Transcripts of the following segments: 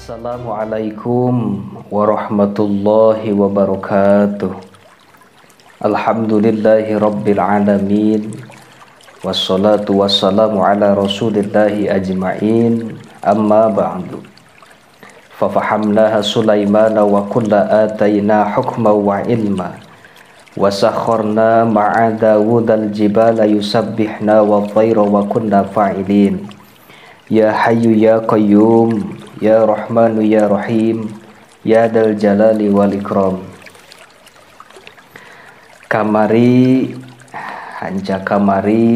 Assalamualaikum warahmatullahi wabarakatuh. Alhamdulillahi rabbil alamin. Wassalatu wassalamu ala rasulillahi ajma'in. Amma ba'du. Fafahamnaha Sulaimana wa kulla atayna hukma wa ilma. Wasakharna ma'a Dawudal jibala yusabbihna wa tayra wa kunna fa'ilin. Ya Hayyu ya Qayyum, Ya Rahmanu ya Rahim, Ya Dal Jalali wal Ikram. Kamari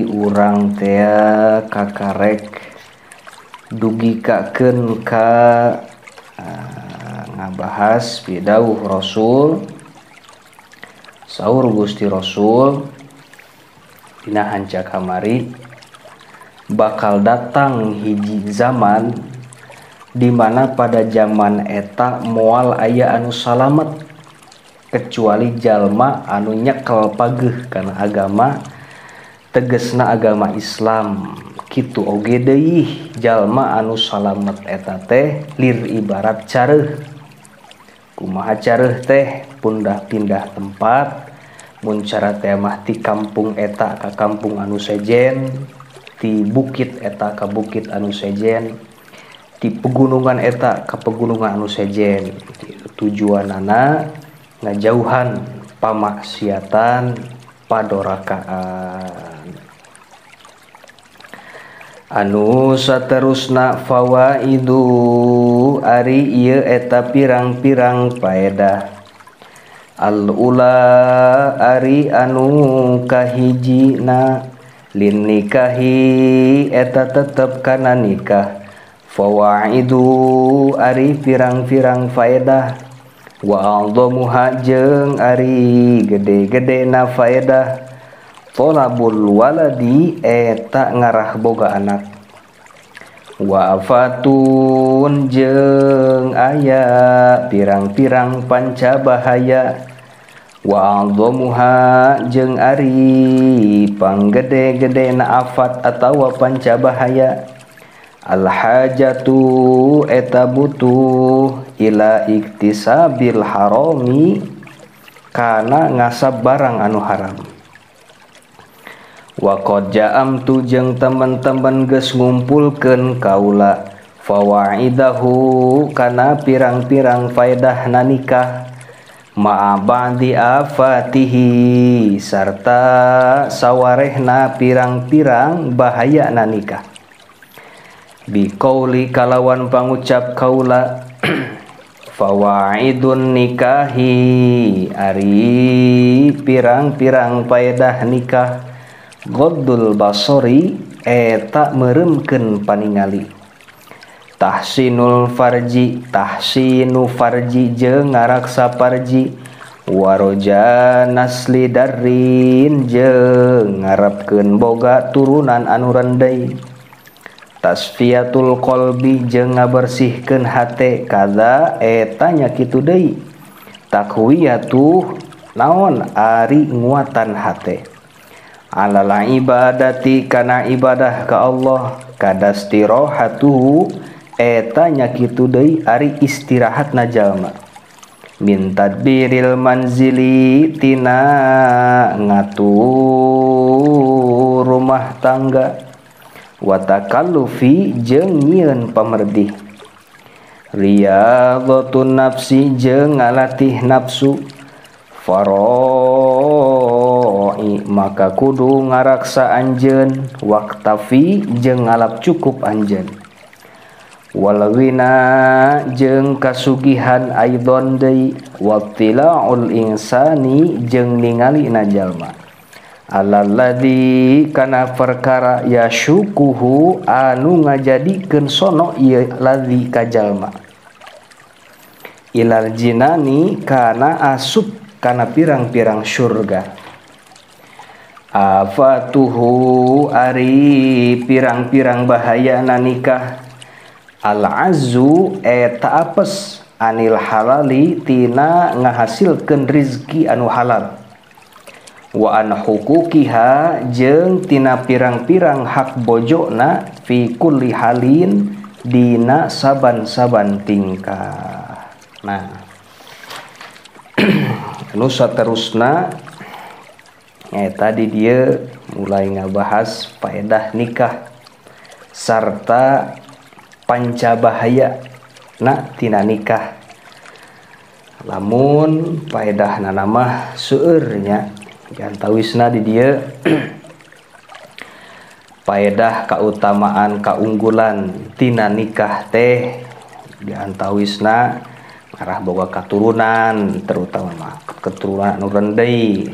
urang tea kakarek dugikakeun ka ngabahas bidauh Rasul saur Gusti Rasul dina hanca kamari bakal datang hiji zaman di mana pada zaman eta moal aya anu salamet kecuali jalma anu nyekel pageuh kana agama tegesna agama Islam. Kitu oge deui jalma anu salamet eta teh lir ibarat careuh. Kumaha careuh teh pindah tempat mun cara teh mah ti kampung eta ka kampung anu sejen, ti bukit eta ka bukit anu sejen, ti pegunungan eta ka pegunungan anu sejen. Tujuanana ngajauhan pamaksiatan padorakaan. Anu saterusna fawaidu ari ieu eta pirang-pirang paedah. Al-ula ari anu kahijina lin nikahi eta tetep kana nikah. Fawaidu ari pirang-pirang faedah. Wa a'dhamuha jeung ari gede-gedena faedah. Tolabul waladi eta ngarah boga anak. Wa afatun jeung aya pirang-pirang panca bahaya. Wa a'dhamuha jeung ari panggede-gedena afat atawa panca bahaya. Al-hajatu eta butuh ila iktisabil harami kana ngasab barang anu haram. Wa qad ja'amtu jeung teman-teman geus ngumpulkeun kaula fawaidahu kana pirang-pirang faedahna nikah ma'a ba'di afatihi sarta sawarehna pirang-pirang bahayana nikah. Biqauli kalawan pangucap kaula fawaidun nikahi ari pirang-pirang paedah nikah ghaddul basori eta meuremkeun paningali. Tahsinu farji jeung ngaraksa farji waroja nasli darrin jeung ngarepkeun boga turunan anu rendai. Tasfiyatul qalbi jeung ngabersihkeun hate kada eta nya kitu deui. Takwiyatu naon ari nguatan hate. Alal ibadati kana ibadah ka Allah kadastirahatu eta nya kitu deui ari istirahatna jalma. Min tadbiril manzili tina ngatur rumah tangga. Watakallufi jeung nyieun pamerdih. Riyadhatun nafsi jeung ngalatih nafsu. Faroi maka kudu ngaraksa anjeun. Waktafi jeung ngalap cukup anjeun. Walawina jeung kasugihan aidon deui. Wattila'ul insani jeung ningalina jalma. Alalladzi kana perkara yasyukuhu anu ngajadikeun sono ieu ladzi ka jalma. Ilal jinani kana asup kana pirang-pirang surga. Afatuhu ari pirang-pirang bahayana nikah. Al-azzu eta apes anil halali tina ngahasilkeun rizki anu halal. Wa an hukukiha jeung tina pirang-pirang hak bojona fi kulli halin dina saban-saban tingkah. Nah, anu saterusna tadi dia mulai ngabahas faedah nikah sarta pancabahaya na tina nikah. Lamun faedahna nama seueurnya diantawisna di dia faedah keutamaan kaunggulan tina nikah teh diantawisna ngarah boga katurunan, terutama keturunan anu rendei.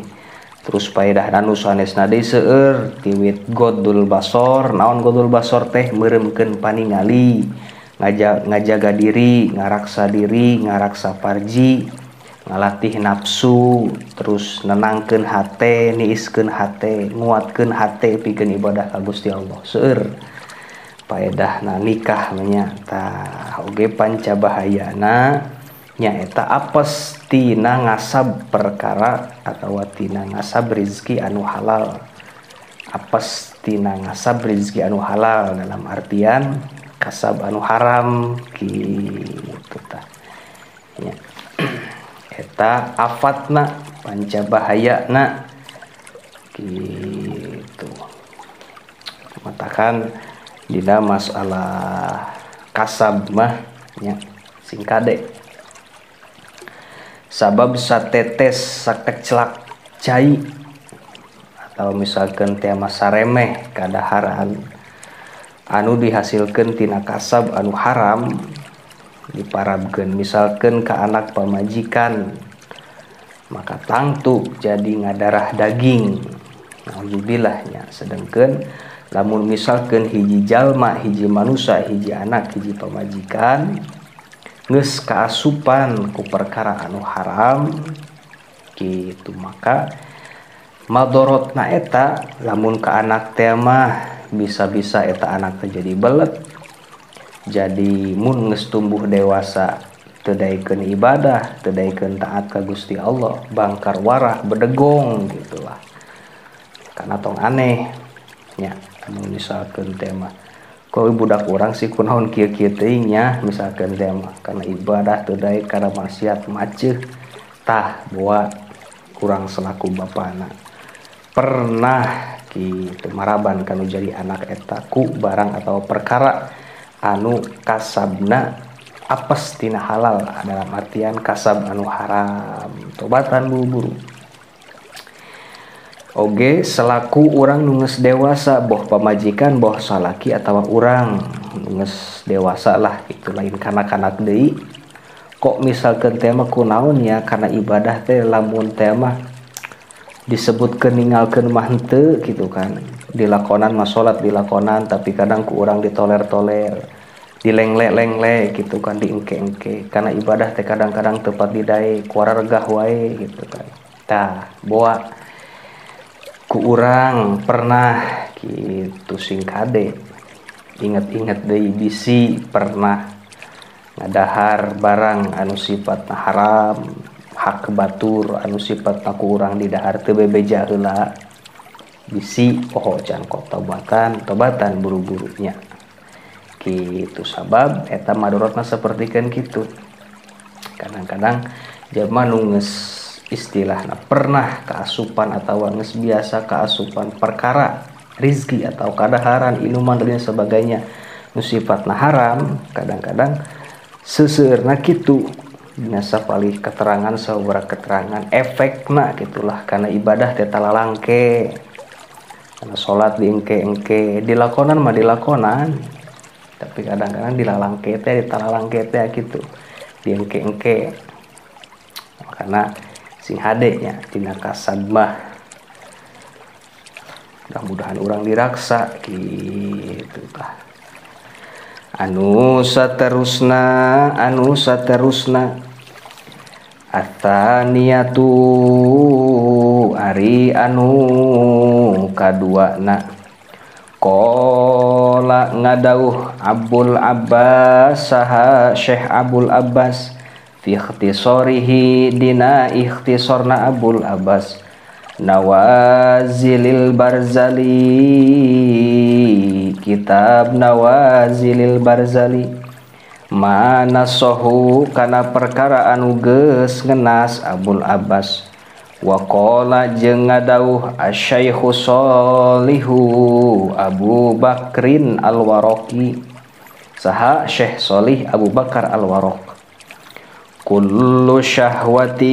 Terus faedah anu sanesna deui seueur tiwit godul basor. Naon godul basor teh? Meuremkeun paningali, ngajaga diri, ngaraksa diri, ngaraksa farji, ngalatih nafsu, terus nenangkeun hate, niiskeun hate, nguatkeun hate pikeun ibadah ka Gusti Allah. Seueur faedahna nikah nya. Tah oge pancabahayana nyaeta apes tina ngasab perkara atau tina ngasab rezeki anu halal. Apes tina ngasab rezeki anu halal dalam artian kasab anu haram kitu tah. Ya. Eta afatna pancabahayana gitu. Matakan dina masalah kasab mah nya singkade sabab satetes sakeclak cai atau misalkan tema saremeh kadaharan anu dihasilkan tina kasab anu haram diparabkeun misalkan ke anak pamajikan maka tangtu jadi ngadarah daging. Naudzubillah. Sedengkeun lamun misalkan hiji jalma, hiji manusia, hiji anak, hiji pamajikan geus kaasupan ku perkara anu haram gitu, maka madorotna eta lamun ka anak teh mah bisa-bisa eta anak teh jadi belet, jadi mun geus tumbuh dewasa teu daekeun ibadah, teu daekeun taat ka Gusti Allah, bangkar warah bedegong gitulah. Karena tong aneh nya anu misalkeun teh mah kok budak urang sih kunaon kieu-kieu teuing nya misalkeun teh mah kana ibadah teu daek kana maksiat maceuh. Tah boa kurang selaku bapana pernah kitu maraban kanu jadi anak eta ku barang atau perkara anu kasabna apes tina halal, dalam artian kasab anu haram. Tobatan buru-buru. Oge selaku urang nu geus dewasa, boh pamajikan, boh salaki atawa urang nu geus dewasa lah, itu lain kanak-kanak deui. Kok misalkeun teh mah kunaon nya kana ibadah teh lamun teh mah disebutkeun ninggalkeun mah henteu gitu kan. Dilakonan mah salat dilakonan tapi kadang ku urang ditoler-toler, dilengle-lengle gitu kan, diengke-engke. Karena ibadah teh kadang-kadang tepat didae kuara regah wae gitu kan. Tah boa ku urang pernah gitu singkade inget-inget deui bisi pernah ngadahar barang anu sifatna haram, hak batur anu sifatna ku urang didahar teu bebeja heula bisi poho can kok tobatan buru-burunya gitu. Sabab eta madorotna sapertikeun kitu. Kadang-kadang jelema nu geus istilahna pernah keasupan atau geus biasa keasupan perkara rizki atau kadaharan inuman dan sebagainya nu sifatna haram, kadang-kadang seseueurna kitu biasa palih keterangan sababaraha keterangan efekna gitulah. Karena ibadah teh talalangke, karena salat diengke-engke, dilakonan mah dilakonan tapi kadang-kadang dilalangke teh ditalalangke teh gitu, diengke-engke. Karena sing hade nya tina kasab mah mudah-mudahan urang diraksa gitu tah. Anu saterusna ataniatu ari anu kaduana qala ngadauh Abul Abbas saha Syekh Abul Abbas fi ikhtisarihi dina ikhtisarna Abul Abbas Nawazilil Barzali, kitab Nawazilil Barzali, mana sohu kana perkara anu geus ngenas Abul Abbas. Waqala jeung ngadauh asyaikhu Shalihu Abu Bakrin Al-Waraqi, saha Syekh Shalih Abu Bakar Al-Waraq, kullu syahwatin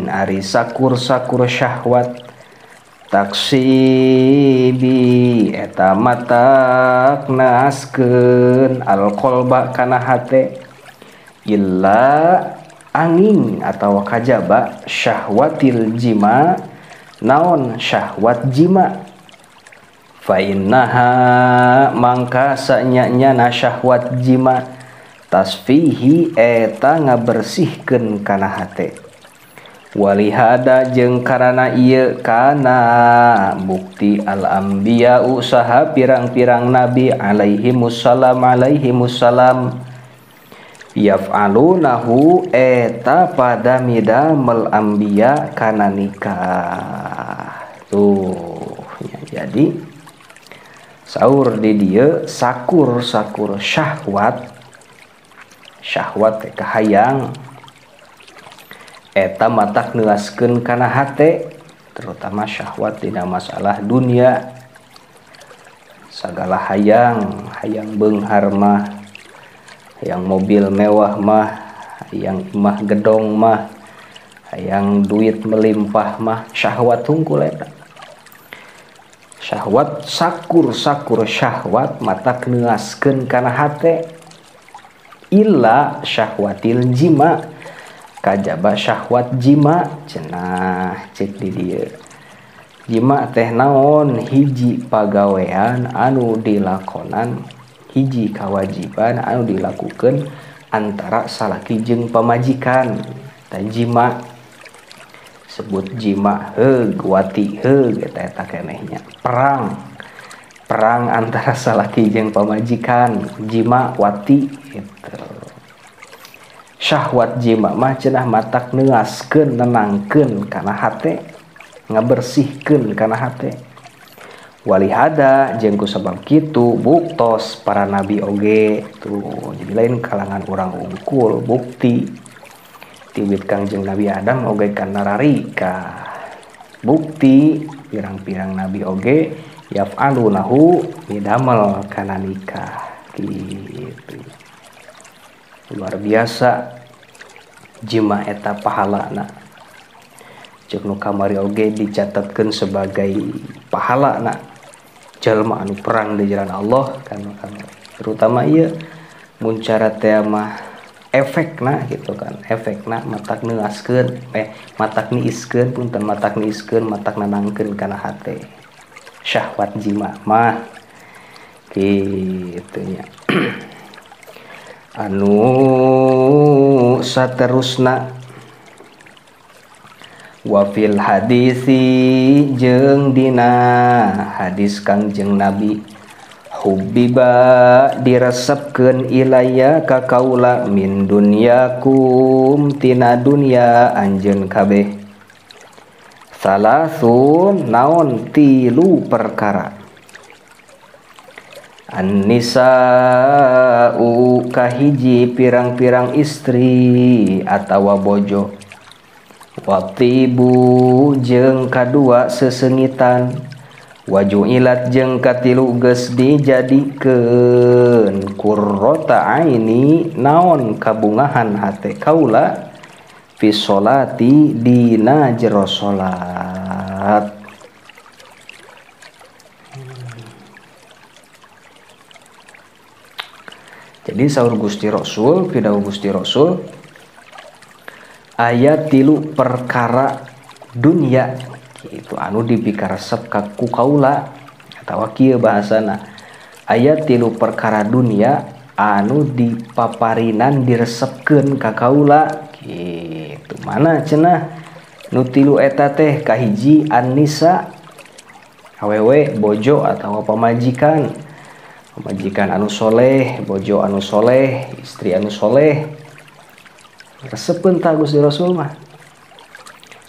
ari sakur-sakur syahwat, taksibi eta matak naaskeun alqolba kana hate, illa angin atawa kajaba syahwatil jima, naon syahwat jima, fa innaha mangka sanyanyana syahwat jima, tasfihi eta ngabersihkeun kana hate. Walihada jeung karana ieu kana bukti al anbiya usaha pirang-pirang nabi alaihimussalam yaf'alunahu eta pada midamel anbiya kana nikah. Tuh ya, jadi saur di dieu sakur-sakur syahwat kahayang eta matak neuaskeun kana hate, terutama syahwat dina masalah dunia. Sagala hayang beunghar mah, hayang mobil mewah mah, hayang imah gedong mah, hayang duit melimpah mah, syahwat hungkul eta. Syahwat sakur-sakur syahwat matak neuaskeun kana hate, illa syahwatil jima, kajaba syahwat jima cenah cek di dieu. Jima teh naon? Hiji pagawean anu dilakonan, hiji kawajiban anu dilakukeun antara salaki jeung pamajikan. Tah jima sebut jima heug, wati heug eta kenehnya. Perang antara salaki jeung pamajikan, jima wati gitu. Syahwat jima mah cenah matak neuaskeun nenangkeun kana hate, ngabersihkeun kana hate. Walihada jeung kusabab kitu buktos para nabi oge tuh, jadi lain kalangan orang unggul bukti tiwit Kangjeng Nabi Adam oge kana nararika. Bukti pirang-pirang nabi oge yaf'alunahu midamel kana nikah gitu. Luar biasa jima eta pahalana, cek nu kamari oge dicatatkeun sebagai pahalana jalma anu perang di jalan Allah kan, terutama ieu mun cara teh mah efekna gitu kan, efekna matak neuaskeun matak niiskeun punten matak niiskeun matak nanangkeun kana hate syahwat jima mah kitu nya. Anu saterusna wafil hadisi jeung dina hadis Kangjeng Nabi, hubbiba diresepkeun ilaya ka kaula min dunyakum tina dunya anjeun kabeh, salasun naon tilu perkara, an-nisa'u kahiji pirang-pirang istri atawa bojo, watibu jeung kadua sesengitan, wajuilat jeung katilu geus dijadikeun qurrata aini naon kabungahan hate kaula fi sholati dina jero salat. Jadi saur Gusti Rasul, pidhawu Gusti Rasul, aya tilu perkara dunya gitu anu dipikaresep ka ku kaula atawa kieu bahasana, aya tilu perkara dunya anu dipaparinan diresepkeun ka kaula gitu. Mana cenah nu tilu eta teh? Kahiji an-nisa, awewe bojo atawa pamajikan anu soleh, bojo anu soleh, istri anu soleh, resepkeun ta Gusti Rasul mah.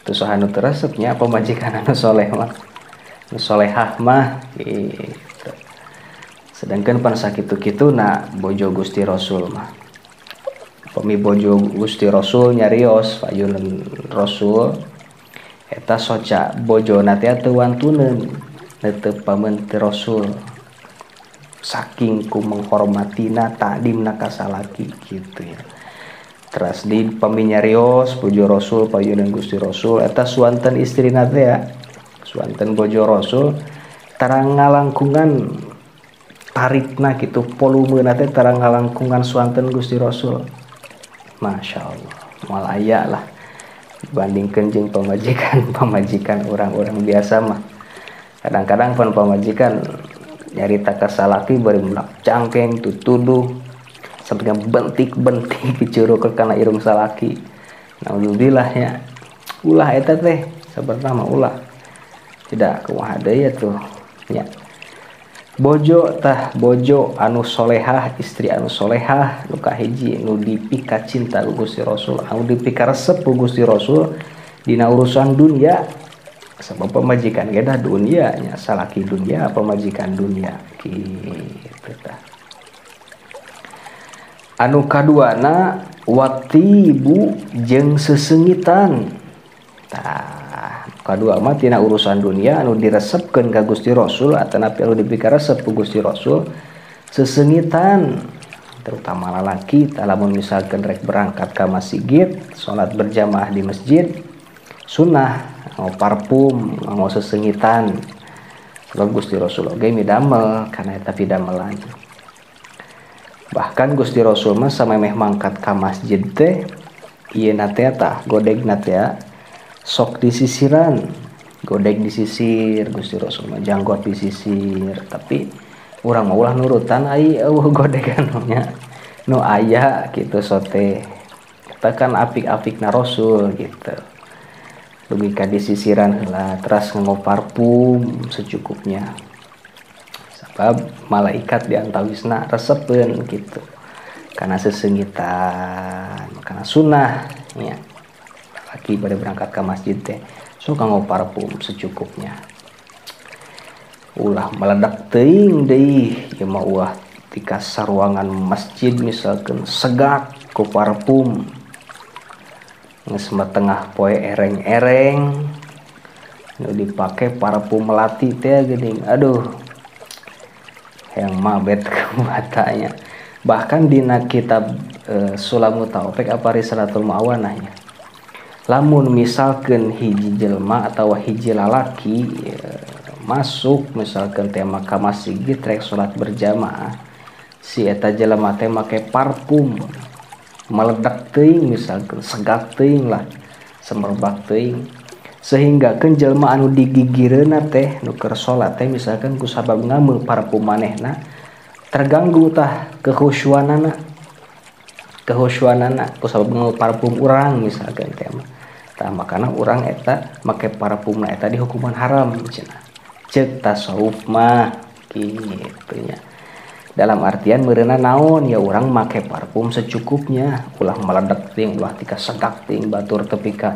Terus anu teresepnya pemajikan anu soleh mah, anu solehah mah gitu. Sedangkan pan sakitu-kitu na bojo Gusti Rasul mah, pemi bojo Gusti Rasul nyarios payunan Rasul eta soca bojo nate teu wantuneun netep pamen ti Rasul saking ku menghormatina takdimna ka salaki gitu ya. Terus di paminyarios bojo Rasul payunan Gusti Rasul eta suanten istrina teh ya, suanten bojo Rasul tarang ngalangkungan tarikna gitu, volume teh tarang ngalangkungan suanten Gusti Rasul. Masya Allah, malaya lah dibandingkan jeung pamajikan orang-orang biasa mah. Kadang-kadang pun pamajikan nyarita ka salaki bari mulak cangkeng tutuduh sampai bentik-bentik dicuruk kana irung salaki. Naudzubillah ya. Ulah eta teh sapertama ulah. Tidak kumaha deui atuh nya. Bojo anu solehah, istri anu solehah nu kahiji nu dipika cinta ku Gusti Rasul, anu dipika resep ku Gusti Rasul dina urusan dunia. Sabab pemajikan ge dah dunia nya, salaki dunia pemajikan dunia kitu tah. Anu kaduana watibu jeung sesengitan. Tah, kadua mah tina urusan dunia anu diresepkeun ka Gusti Rasul atanapi anu dipika resep ku Gusti Rasul sesengitan, terutama lalaki lamun misalkan rek berangkat ka masjid, salat berjamaah di masjid sunnah mau parfum, mau sesengitan. Sebab Gusti Rasul oge midamel kana eta pidamelan. Bahkan Gusti Rasul mah samemeh mangkat ka masjid teh ieu na teh tah godegna teh sok disisiran, godeg disisir Gusti Rasul mah, janggot disisir. Tapi urang mah ulah nurutan ai eueuh godegan nya nu aya kitu sote. Eta kan apik-apikna Rasul gitu. Logika disisiran heula, terus nganggo parfum secukupnya. Sebab malaikat diantawisna resepeun gitu. Karena sesengitan, karena sunnah nya. Laki pada berangkat ke masjid teh sok nganggo parfum secukupnya. Ulah meledak teuing deui ieu mah ulah tika saruangan masjid misalkan segak ku parfum. Geus tengah poe ereng-ereng nu dipake parfum melati teh geuning. Aduh. Yang mabet ke matanya. Bahkan dina kitab Sulamut Taufik apa Risalatul Mawanahnya. Lamun misalkan hiji jelma atau hiji lalaki masuk misalkan tema ka masjid rek salat berjamaah, si eta jelema teh make parfum meledak teuing misalkan segak teuing lah semerbak teuing sehingga keun jelema anu digigireuna teh nu keur salat teh misalkan ku sabab ngameu parfum manehna terganggu tah kekhusyuanana ku sabab ngameu parfum urang misalkan teh tah makana urang eta make parfumna eta di hukuman haram cenah ceuk tasawuf mah kitu nya. Dalam artian meureunna naon ya urang make parfum secukupnya, ulah meledak teuing ulah tika segak teuing batur tepi ka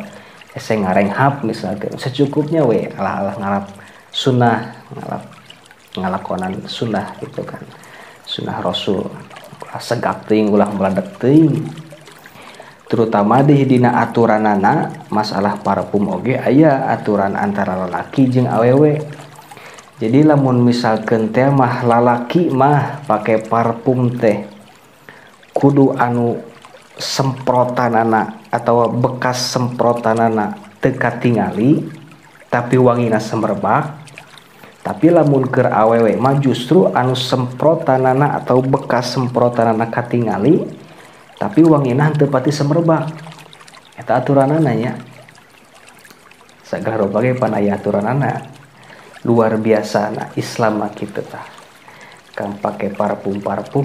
ese ngarenghap misalkan secukupnya we alah ngalap sunnah ngalakonan sunnah gitu kan, sunnah Rasul ulah segak teuing ulah meledak teuing. Terutama di dina aturanana masalah parfum oge aya aturan antara lalaki jeung awewe. Jadi lamun misalkan teh mah lalaki mah pakai parfum teh kudu anu semprotanana atau bekas semprotanana teu katingali tapi wangina semerbak. Tapi lamun keur awewe mah justru anu semprotanana atau bekas semprotanana katingali tapi wangina teu pati semerbak. Eta aturanana nya. Sagala rupa ge pan aya aturanana. Luar biasa nah Islam mah kitu tah. Kang pake parfum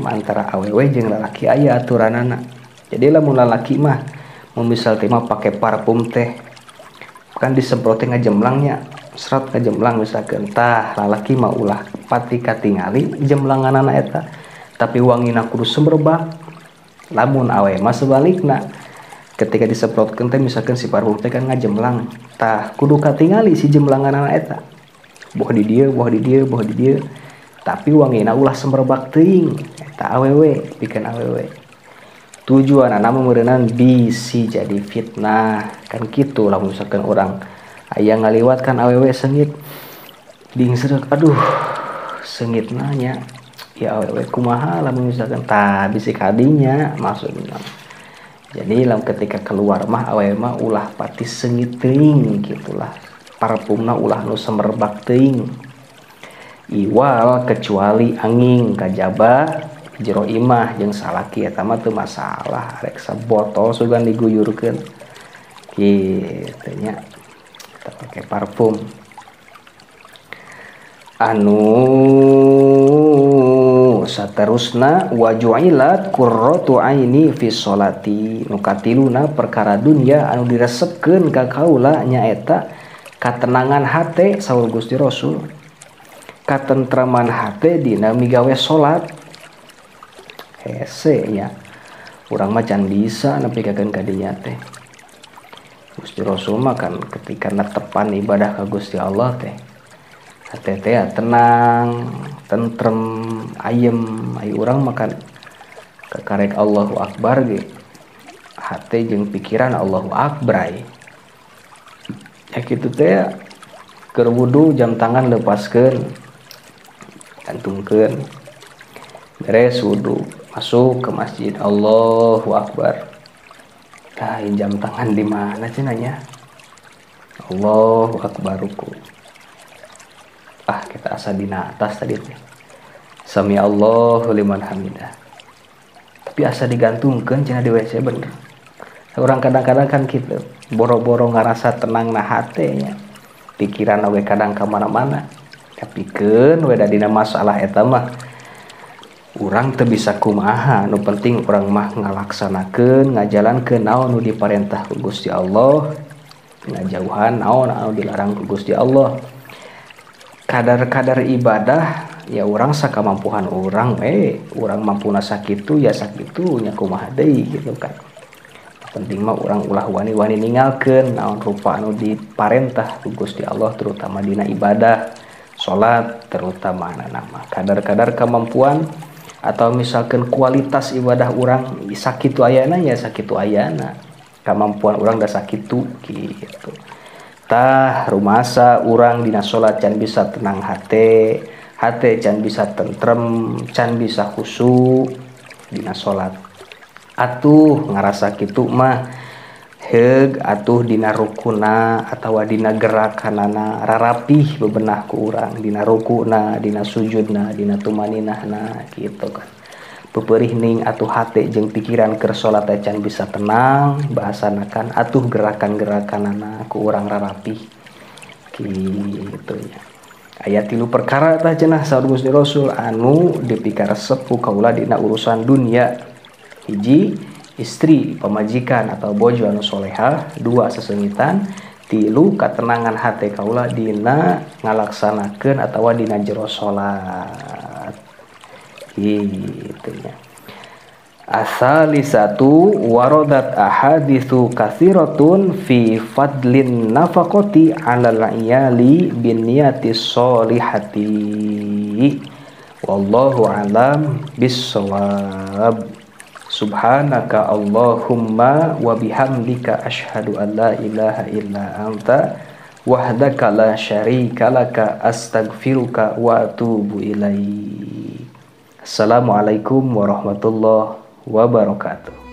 antara awewe jeung lalaki aya aturanana. Jadi lamun lalaki mah misal teh mah pake parfum teh kan disemprot teh ngajemlangnya, serat ngajemlang misalkan tah lalaki mah ulah pati katingali jemlanganana eta tapi wangina kudu semerbak. Lamun awewe mah sebalikna ketika disemprotkeun teh misalkan si parfum teh kan ngajemlang, tah kudu katingali si jemlangan eta boh di dieu tapi wangina ulah semerbak teuing eta awewe pikeun awewe tujuanna meureunana bisi jadi fitnah kan kitu lah misalkan orang aya ngaliwatkan awewe sengit ding sedek aduh sengit nanya ya awewe kumaha lamun misalkan tah bisi kadinya maksudna. Jadi ketika keluar mah awewe mah ulah pati sengit teuing gitulah. Parfumna ulah nu semerbak teuing. Iwal kecuali angin kajaba jero imah jeung salaki eta mah teu masalah rek sabotol sugan diguyurkeun. Kitu nya. Kita pakai parfum. Saterusna wajuilat qurratu aini fi sholati nu katiluna perkara dunya anu diresepkeun ka kaula nyaeta katenangan hate saur Gusti Rasul katentraman hate dina migawe salat hese nya urang mah can bisa nepikeun ka dinya teh Gusti Rasul mah kan ketika netepan ibadah ka Gusti Allah teh hate teh tenang tentrem ayem ayo urang makan kekarek Allahu Akbar ge hate jeung pikiran Allahu Akbar ya kitu teh keur wudu jam tangan lepaskeun gantungkeun beres wudu masuk ke masjid Allahu Akbar jam tangan di mana cenanya Allahu Akbar ruku kita asa dina atas tadi teh sami Allahu liman hamidah tapi asa digantungkeun cenah di WC bener orang kadang-kadang kan gitu boro-boro ngarasa tenang na hate nya pikiran we kadang ka mana-mana kapikeun we da dina masalah eta mah urang teu bisa kumaha nu penting urang mah ngalaksanakeun ngajalankeun naon nu diparentah ku Gusti Allah ngajauhan naon anu dilarang ku Gusti Allah kadar-kadar ibadah ya urang sakamampuhan urang urang mampuna sakitu ya sakitu nya kumaha deui gitu kan penting mah urang ulah wani-wani ninggalkeun naon rupa anu diparentah ku Gusti Allah terutama dina ibadah salat terutama nama kadar-kadar kemampuan atau misalkan kualitas ibadah urang sakitu ayana ya sakitu ayana kemampuan urang da sakitu gitu tah rumasa urang dina salat can bisa tenang hate can bisa tentrem can bisa khusyuk dina salat atuh ngarasa kitu mah heug atuh dina rukuna atawa dina gerakanana rarapih bebenah ku urang dina rukuna dina sujudna dina tumaninahna gitu kan peperih ning atuh hate jeung pikiran keur salat can bisa tenang bahasanakan atuh gerakan-gerakanana ku urang rarapih kitu nya aya 3 perkara tah cenah saur Gusti Rasul anu dipikaresep ku kaula dina urusan dunia hiji istri pamajikan atau bojo anu solehah 2 sesengitan 3 katenangan hate kaula dina ngalaksanakeun atawa dina jero salat gitu ya. Asalisatu waradat ahaditsu katsiratun fi fadlin nafaqati 'alal iyali binniyatis sholihati wallahu alam bissawab subhanaka allahumma wa bihamdika asyhadu an la ilaha illa anta wahdaka la syarika laka astaghfiruka wa atubu ilaik. Assalamualaikum warahmatullahi wabarakatuh.